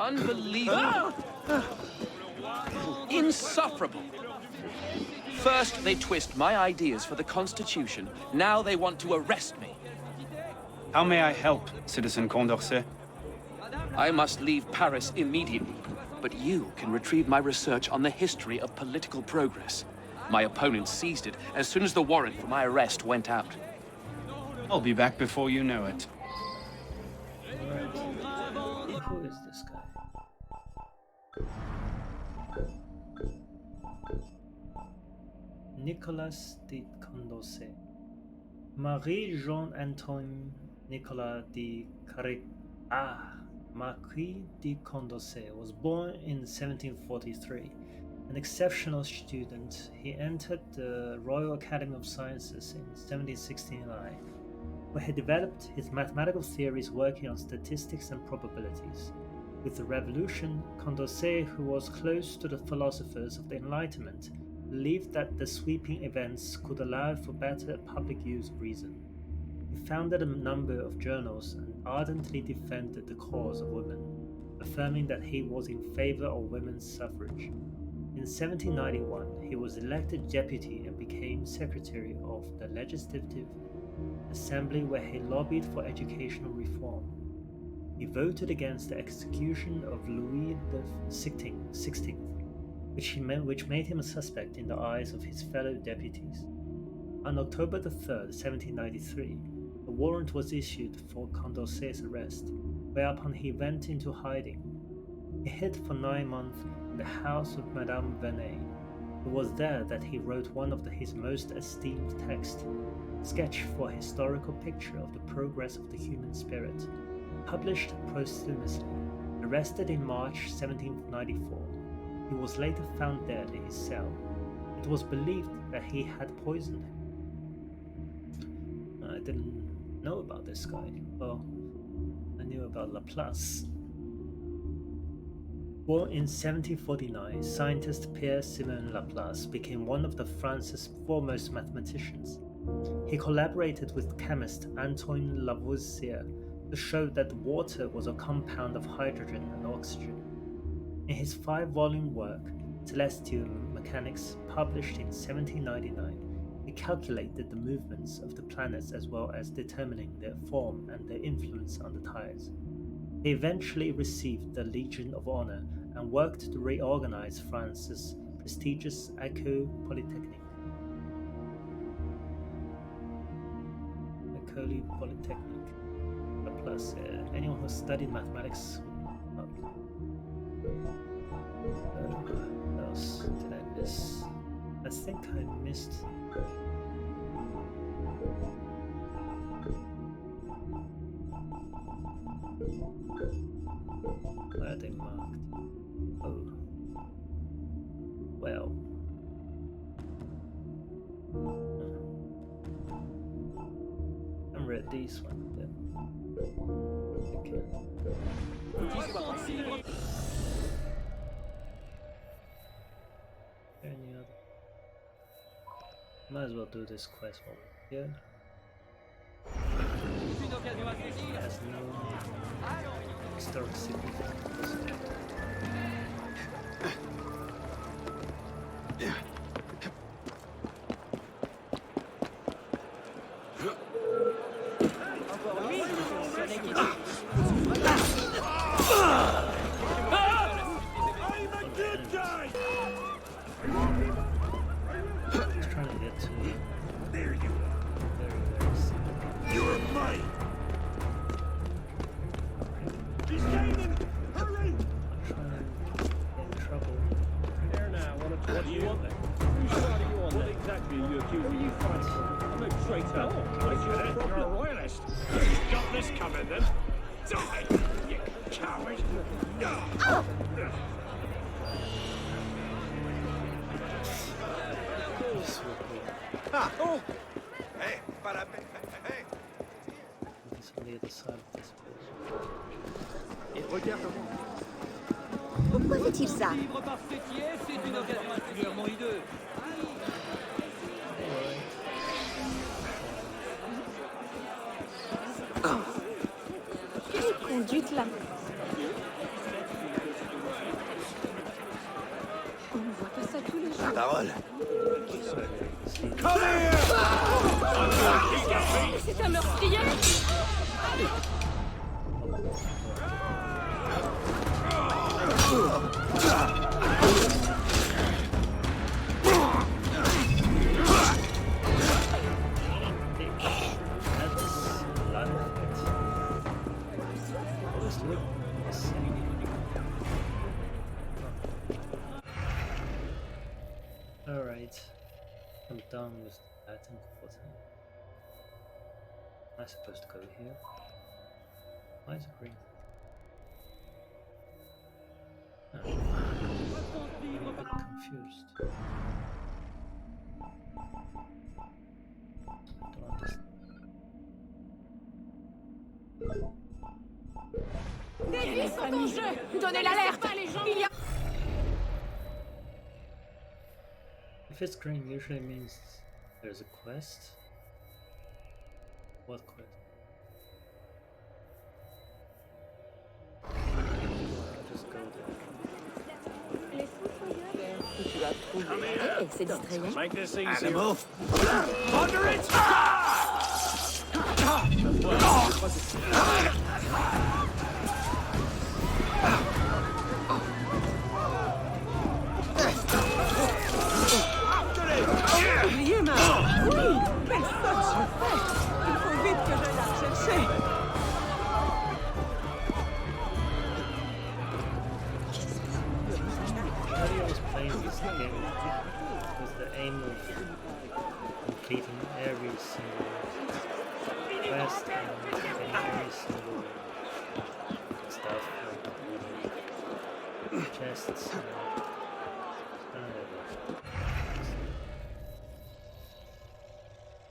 Unbelievable. Insufferable. First, they twist my ideas for the Constitution. Now they want to arrest me. How may I help, Citizen Condorcet? I must leave Paris immediately, but you can retrieve my research on the history of political progress. My opponent seized it as soon as the warrant for my arrest went out. I'll be back before you know it. Who is this guy? Nicolas de Condorcet. Marie-Jean-Antoine Nicolas de Marquis de Condorcet was born in 1743. An exceptional student, he entered the Royal Academy of Sciences in 1769, where he developed his mathematical theories working on statistics and probabilities. With the Revolution, Condorcet, who was close to the philosophers of the Enlightenment, believed that the sweeping events could allow for better public use of reason. He founded a number of journals and ardently defended the cause of women, affirming that he was in favor of women's suffrage. In 1791, he was elected deputy and became secretary of the Legislative Assembly, where he lobbied for educational reform. He voted against the execution of Louis XVI, which made him a suspect in the eyes of his fellow deputies. On October 3rd, 1793, a warrant was issued for Condorcet's arrest, whereupon he went into hiding. He hid for 9 months in the house of Madame Vernet. It was there that he wrote one of his most esteemed texts, a sketch for a historical picture of the progress of the human spirit, published posthumously. Arrested in March 1794, he was later found dead in his cell. It was believed that he had poisoned him. I didn't know about this guy. Well, I knew about Laplace. Born in 1749, scientist Pierre-Simon Laplace became one of France's foremost mathematicians. He collaborated with chemist Antoine Lavoisier to show that water was a compound of hydrogen and oxygen. In his 5-volume work, Celestial Mechanics, published in 1799, he calculated the movements of the planets as well as determining their form and their influence on the tides. He eventually received the Legion of Honor and worked to reorganize France's prestigious École Polytechnique. École Polytechnique. Plus, anyone who studied mathematics. What else did I miss? I think I missed. Where are they marked? Oh. Well. I read these ones then. Okay. Any other? Might as well do this quest while we're here. It has no historic significance. Trying to get to. There you are. Very, very simple. You're mine. He's gaining. Hurry! I'm trying to get in trouble. There now, what do you want then? Whose side are you on then? What exactly are you accusing me of? I'm no traitor. I get it. You're a royalist. You got this coming then. Die, you coward. Ah. Oh! Hey, hey! It's on the other side of this page. Et regarde-moi. Pourquoi fait-il ça? Libre par fêtier, c'est une occasion particulièrement hideuse. Quelle conduite là! Parole. C'est un meurtrier. Alright, I'm done with that important. Am I supposed to go here? Why is it green? Oh. I'm a bit confused. I don't understand. Des vies sont en jeu. Donnez l'alerte. Il y a... If it's green, usually means there's a quest. What quest? I'll just go there. Tu vas trouver. Hey, c'est distrayant. Make this easy. Animal. Under it! Oubliez ma... Oui! Quelle faute j'ai faite! Il faut vite que je la chercher! I was playing this game with the aim of completing every single quest and getting every single stuff like chests and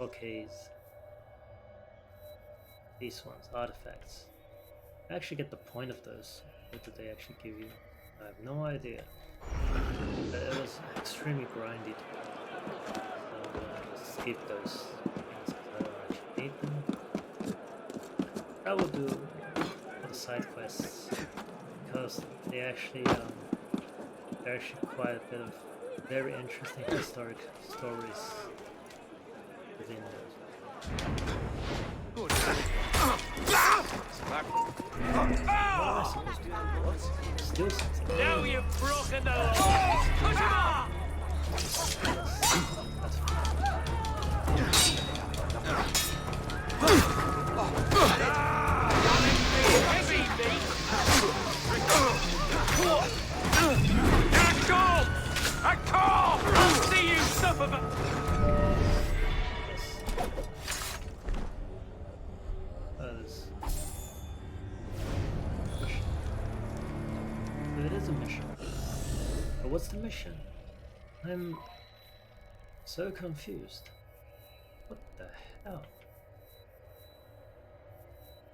okays. These ones, artifacts. I actually get the point of those. What did they actually give you? I have no idea. But it was extremely grindy. So just skip those things because I don't actually need them. I will do for the side quests because they actually they're actually quite a bit of very interesting historic stories within those. What am I supposed to do? What? Still something. Now you've broken the law! Push him off! That's fine. A call! I'll see you suffer, but... Yes. That is... mission. It is a mission. But what's the mission? I'm so confused. What the hell?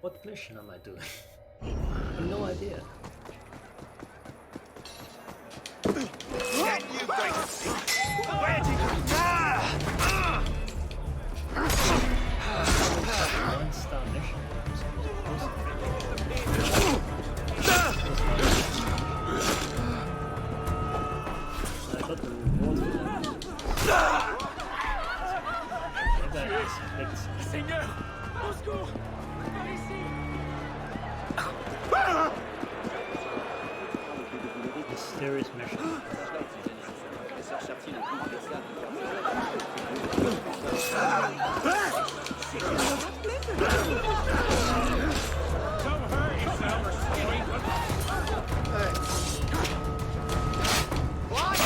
What mission am I doing? I have no idea. Can you break the secret? Where did you... One-star mission. I got the reward for that. Maybe I expect something. Seigneur! Au secours! Par ici! Mysterious mission. Don't hurt yourself, sweet. What?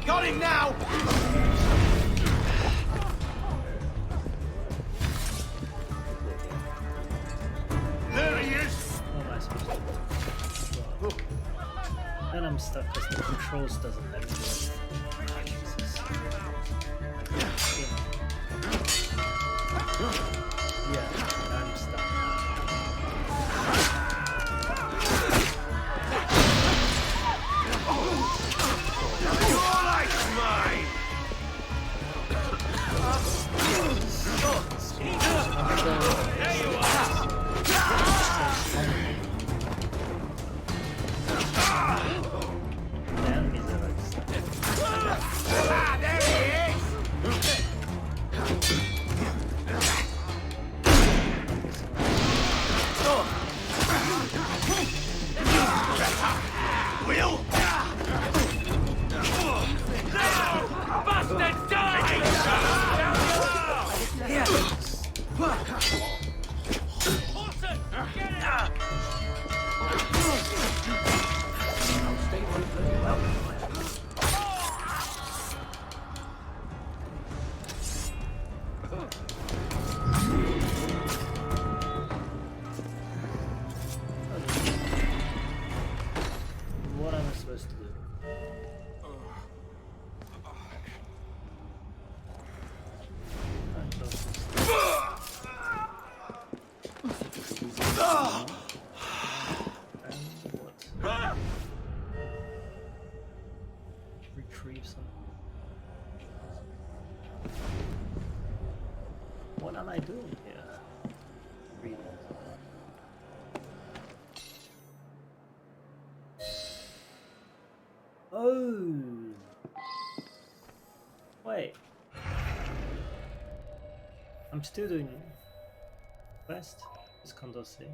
Got him now! There he is! What am I supposed to do? Well, then I'm stuck because the controls doesn't let me do it. Yeah, I'm stuck. Your life's mine! There you are! The enemies are like stuck. supposed to do? Retrieve some. What am I doing here? Read. Oh! Wait. I'm still doing quest. Is Condorcet.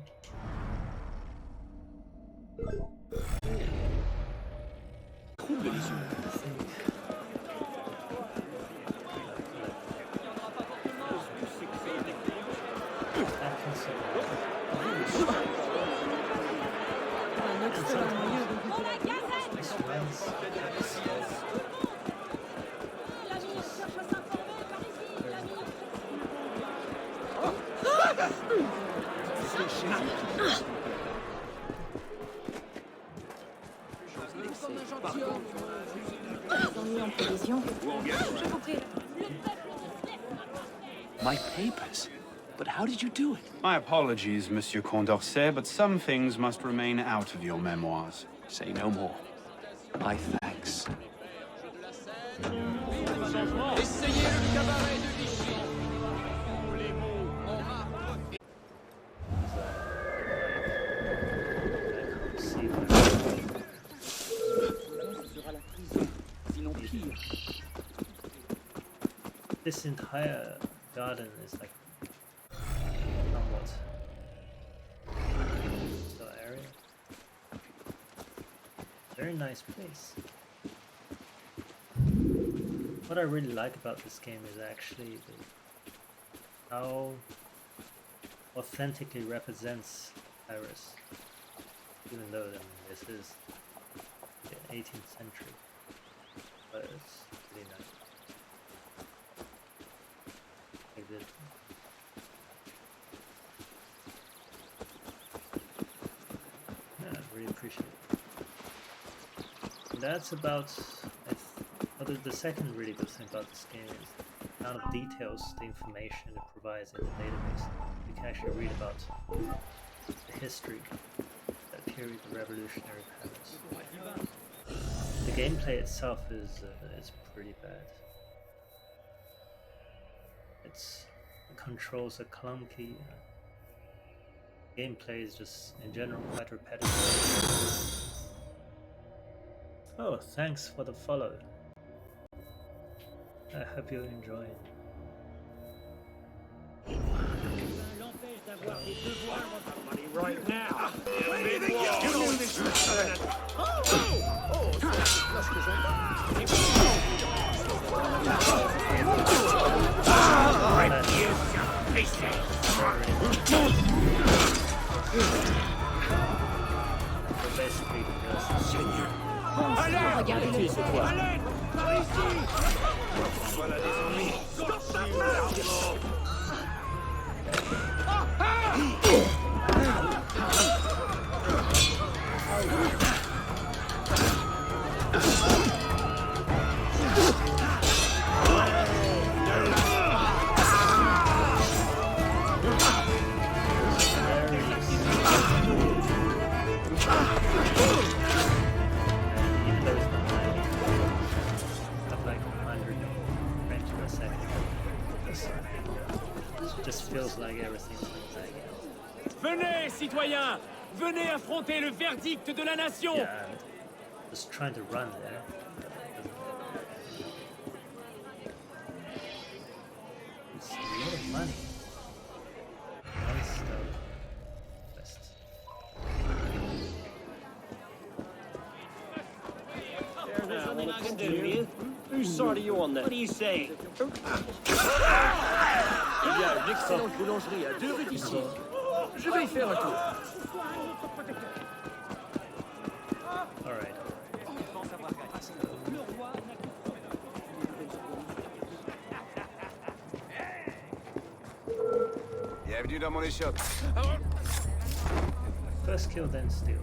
My papers? But how did you do it? My apologies, Monsieur Condorcet, but some things must remain out of your memoirs. Say no more. My thanks. This entire garden is like somewhat the area. Very nice place. What I really like about this game is actually how authentically represents Paris, even though this is the 18th century, but it's really nice. Like this. Yeah, I really appreciate it. And that's about. The second really good thing about this game is the amount of details, the information it provides in the database. You can actually read about the history, that period, the revolutionary Paris. The gameplay itself is pretty bad. The controls are clunky. Gameplay is just, in general, quite repetitive. Oh, thanks for the follow. I hope you enjoy it. Right now. Regardez-le, c'est quoi? Par ici. Voilà des ennemis. Just feels like everything's like Venez, citoyens! Venez affronter le verdict de la nation! yeah, just trying to run there. It's a lot of money. Nice West. Whose side are you on then? What do you say? Il y a une excellente boulangerie à 2 rues d'ici. Je vais y faire un tour. Alright. Bienvenue dans mon échoppe. First kill, then steal.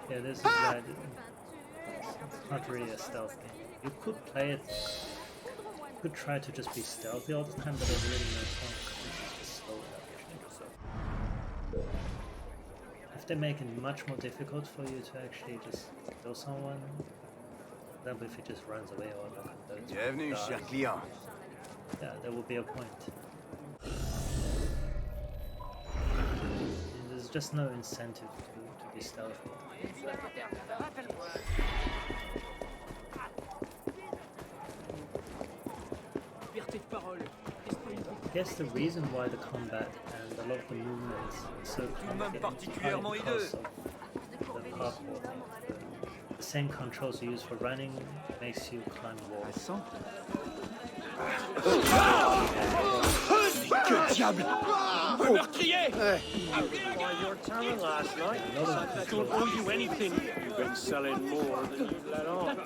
Yeah, Yeah, this is why it's not really a stealth game. You could play it, you could try to just be stealthy all the time, but there's really no point because it's just slow actually. So if they make it much more difficult for you to actually just kill someone, for example, if he just runs away or Bienvenue, cher client. yeah, there will be a point. There's just no incentive to be stealthy. I guess the reason why the combat and a lot of the movements are so complicated because of the parkour thing. The same controls you use for running makes you climb walls. Que diable! Un meurtrier! By your talent last night, I don't owe you anything. You've been selling more than you've let on.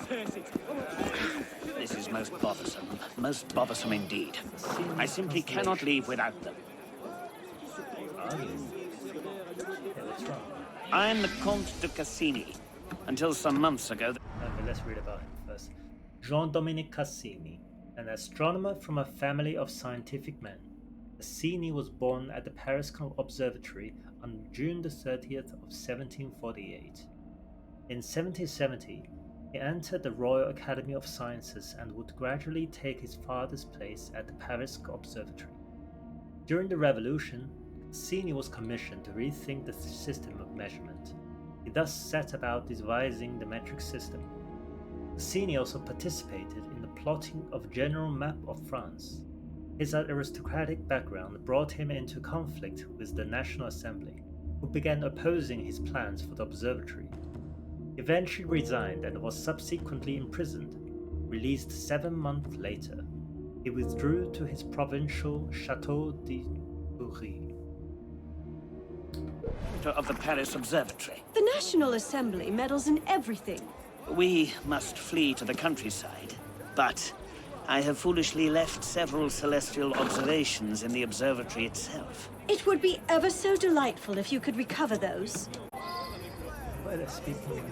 This is most bothersome indeed. I simply cannot leave without them. I am the Comte de Cassini. Until some months ago... Okay, let's read about him first. Jean-Dominique Cassini, an astronomer from a family of scientific men. Cassini was born at the Paris Observatory on June the 30th of 1748. In 1770, he entered the Royal Academy of Sciences and would gradually take his father's place at the Paris Observatory. During the Revolution, Cassini was commissioned to rethink the system of measurement. He thus set about devising the metric system. Cassini also participated in the plotting of a general map of France. His aristocratic background brought him into conflict with the National Assembly, who began opposing his plans for the observatory. He eventually resigned and was subsequently imprisoned. Released 7 months later, he withdrew to his provincial Chateau de Boury. Of the Paris Observatory. The National Assembly meddles in everything. We must flee to the countryside, but I have foolishly left several celestial observations in the observatory itself. It would be ever so delightful if you could recover those. Why they're speaking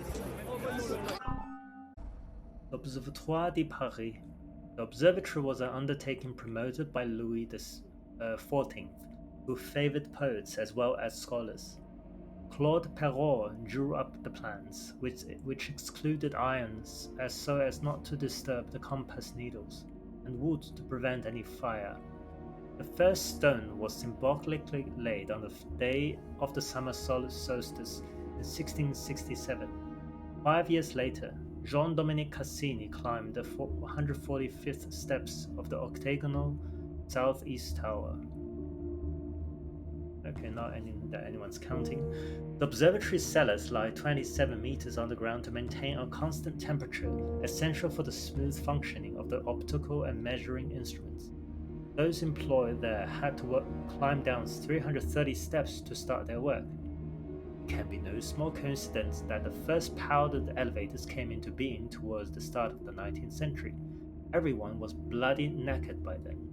L'Observatoire de Paris. The observatory was an undertaking promoted by Louis XIV, who favored poets as well as scholars. Claude Perrault drew up the plans, which excluded irons so as not to disturb the compass needles, and wood to prevent any fire. The first stone was symbolically laid on the day of the summer solstice in 1667. 5 years later, Jean-Dominique Cassini climbed the 145th steps of the octagonal southeast tower. Okay, not that anyone's counting. The observatory's cellars lie 27 meters underground to maintain a constant temperature, essential for the smooth functioning of the optical and measuring instruments. Those employed there had to climb down 330 steps to start their work. It can be no small coincidence that the first powdered elevators came into being towards the start of the 19th century. Everyone was bloody naked by then.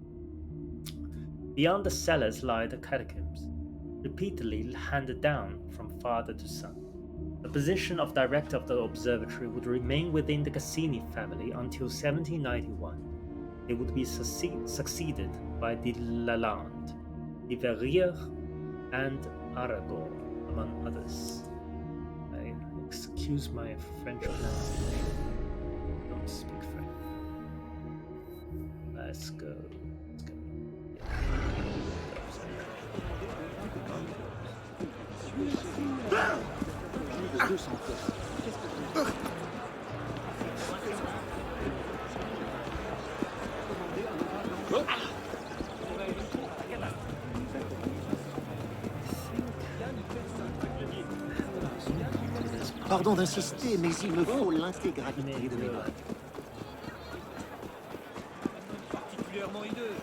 Beyond the cellars lie the catacombs, repeatedly handed down from father to son. The position of director of the observatory would remain within the Cassini family until 1791. It would be succeeded by de Lalande, de Verrières, and Arago, among others. I excuse my French pronunciation. I don't speak French. Let's go. Pardon d'insister, mais il me faut l'intégralité de mes notes. Particulièrement hideux.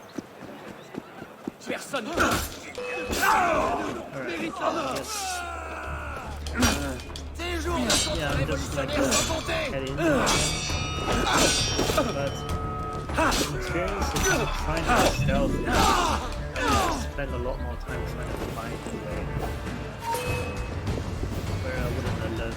Personne. Ces jours ne sont pas révolutionnaires sans compter! Experience is trying to be stealthy. I spend a lot more time trying to find a way where I wouldn't alert.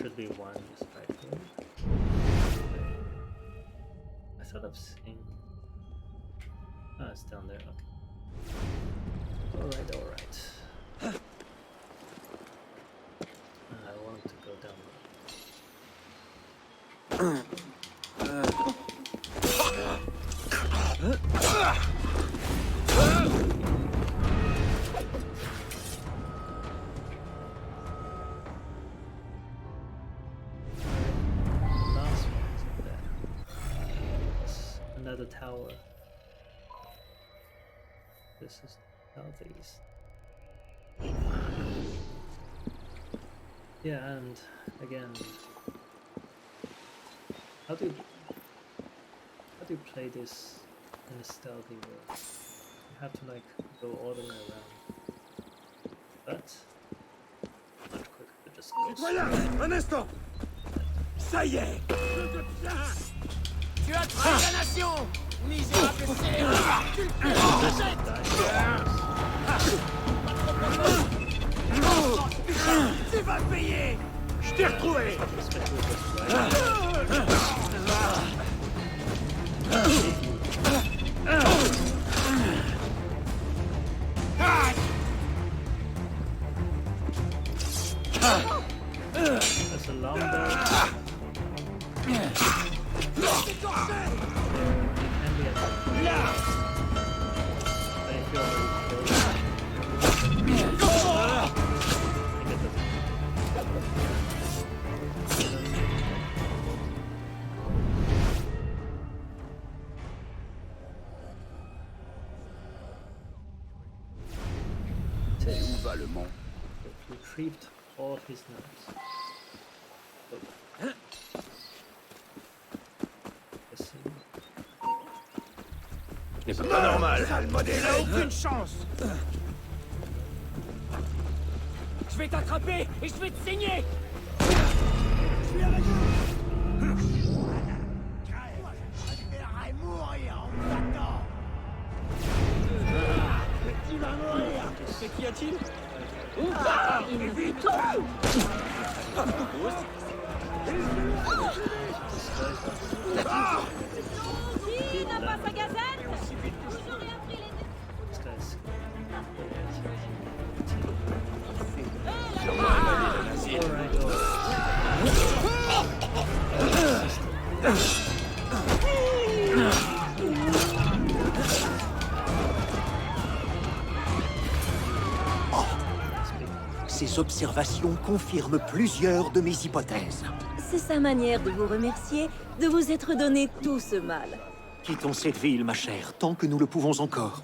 Should be one just right here. I thought I've seen. Ah, it's down there. Okay. Alright, alright. I want to go down last one's up there. Another tower. This is southeast. Yeah, and again, how do you play this in a stealthy way? You have to like go all the way around, but much quicker to just go. Citoyen, un instant. Ça y est. Tu as trahi la nation, misérable scélérat. Tu vas payer. Je t'ai retrouvé. That's a long bow. Où va le mont? Retrieved all of his knives. Let's see. C'est pas normal. Sale modèle. T'as aucune chance. Je vais t'attraper et je vais te saigner. Je suis avec vous. Tu verras mourir en m'attendant. Tu vas mourir. Mais qu'y a-t-il? Qui n'a pas sa gazette? Vous aurez appris les... This guy's Ces observations confirment plusieurs de mes hypothèses. C'est sa manière de vous remercier de vous être donné tout ce mal. Quittons cette ville, ma chère, tant que nous le pouvons encore.